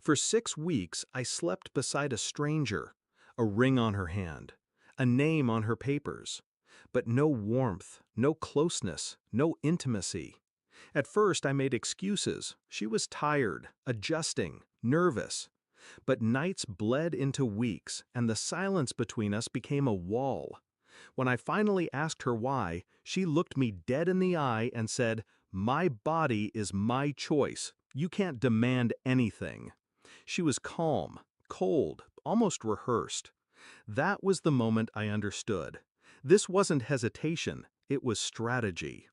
For 6 weeks, I slept beside a stranger, a ring on her hand, a name on her papers, but no warmth, no closeness, no intimacy. At first, I made excuses. She was tired, adjusting, nervous. But nights bled into weeks, and the silence between us became a wall. When I finally asked her why, she looked me dead in the eye and said, "My body is my choice. You can't demand anything." She was calm, cold, almost rehearsed. That was the moment I understood. This wasn't hesitation, it was strategy.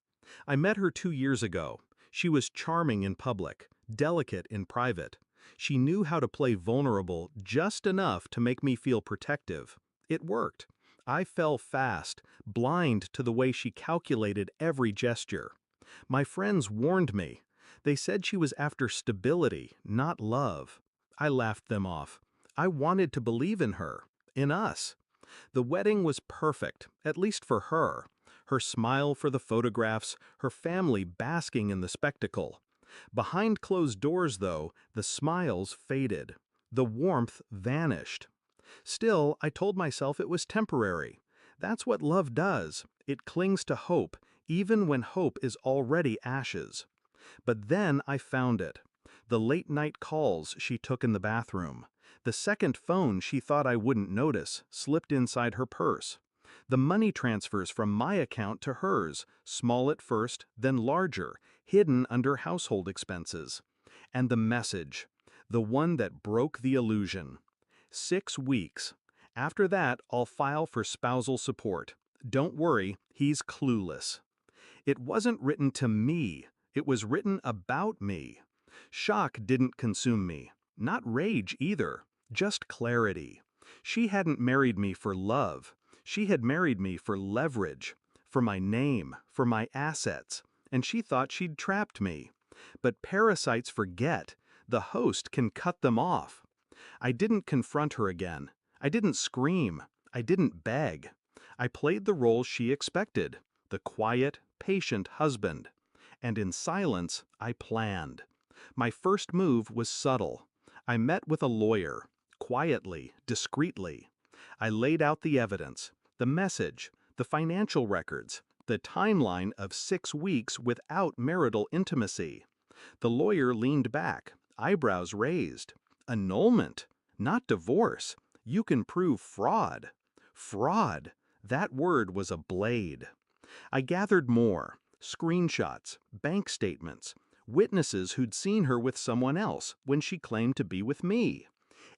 I met her 2 years ago. She was charming in public, delicate in private. She knew how to play vulnerable just enough to make me feel protective. It worked. I fell fast, blind to the way she calculated every gesture. My friends warned me. They said she was after stability, not love. I laughed them off. I wanted to believe in her, in us. The wedding was perfect, at least for her. Her smile for the photographs, her family basking in the spectacle. Behind closed doors, though, the smiles faded. The warmth vanished. Still, I told myself it was temporary. That's what love does. It clings to hope, even when hope is already ashes. But then I found it. The late-night calls she took in the bathroom. The second phone she thought I wouldn't notice slipped inside her purse. The money transfers from my account to hers, small at first, then larger, hidden under household expenses. And the message, the one that broke the illusion. 6 weeks. After that, I'll file for spousal support. Don't worry, he's clueless. It wasn't written to me, it was written about me. Shock didn't consume me, not rage either, just clarity. She hadn't married me for love. She had married me for leverage, for my name, for my assets, and she thought she'd trapped me. But parasites forget. The host can cut them off. I didn't confront her again. I didn't scream. I didn't beg. I played the role she expected, the quiet, patient husband. And in silence, I planned. My first move was subtle. I met with a lawyer, quietly, discreetly. I laid out the evidence, the message, the financial records, the timeline of 6 weeks without marital intimacy. The lawyer leaned back, eyebrows raised. Annulment, not divorce. You can prove fraud. Fraud. That word was a blade. I gathered more. Screenshots, bank statements, witnesses who'd seen her with someone else when she claimed to be with me.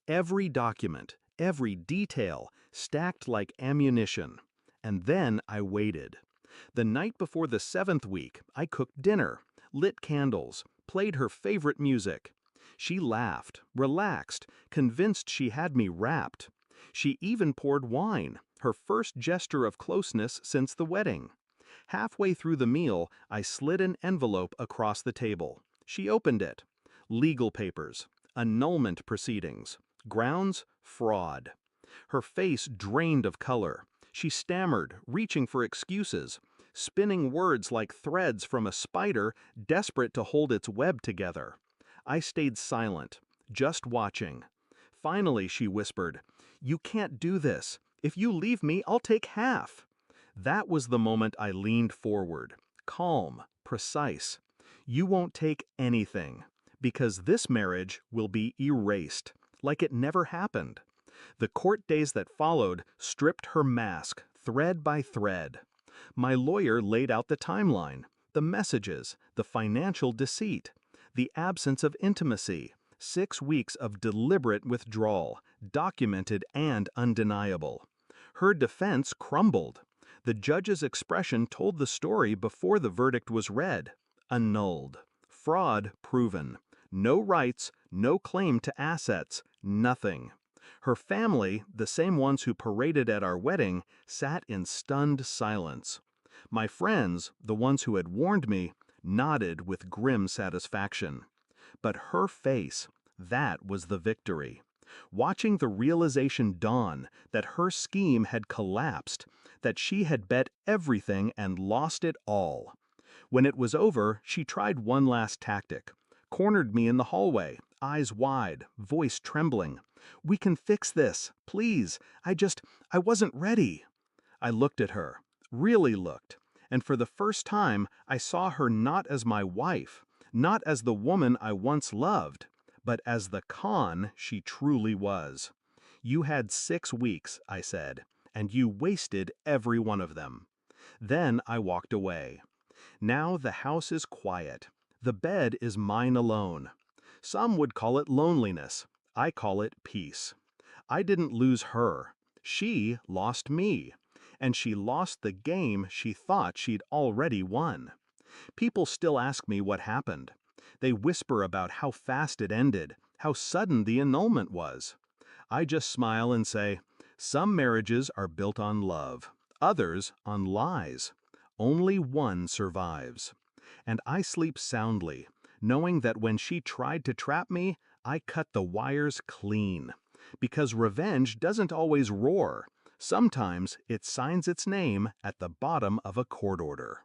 Every document, every detail, stacked like ammunition. And then I waited. The night before the 7th week, I cooked dinner, lit candles, played her favorite music. She laughed, relaxed, convinced she had me wrapped. She even poured wine, her first gesture of closeness since the wedding. Halfway through the meal, I slid an envelope across the table. She opened it. Legal papers, annulment proceedings, grounds, fraud. Her face drained of color. She stammered, reaching for excuses, spinning words like threads from a spider desperate to hold its web together. I stayed silent, just watching. Finally, she whispered, "You can't do this. If you leave me, I'll take half." That was the moment I leaned forward, calm, precise. "You won't take anything, because this marriage will be erased, like it never happened." The court days that followed stripped her mask, thread by thread. My lawyer laid out the timeline, the messages, the financial deceit, the absence of intimacy, 6 weeks of deliberate withdrawal, documented and undeniable. Her defense crumbled. The judge's expression told the story before the verdict was read. Annulled. Fraud proven. No rights, no claim to assets, nothing. Her family, the same ones who paraded at our wedding, sat in stunned silence. My friends, the ones who had warned me, nodded with grim satisfaction. But her face, that was the victory. Watching the realization dawn that her scheme had collapsed, that she had bet everything and lost it all. When it was over, she tried one last tactic. cornered me in the hallway, eyes wide, voice trembling. "We can fix this, please. I wasn't ready." I looked at her, really looked, and for the first time I saw her not as my wife, not as the woman I once loved, but as the con she truly was. "You had 6 weeks," I said, "and you wasted every one of them." Then I walked away. Now the house is quiet. The bed is mine alone. Some would call it loneliness. I call it peace. I didn't lose her. She lost me. And she lost the game she thought she'd already won. People still ask me what happened. They whisper about how fast it ended, how sudden the annulment was. I just smile and say, some marriages are built on love, others on lies. Only one survives. And I sleep soundly, knowing that when she tried to trap me, I cut the wires clean. Because revenge doesn't always roar. Sometimes it signs its name at the bottom of a court order.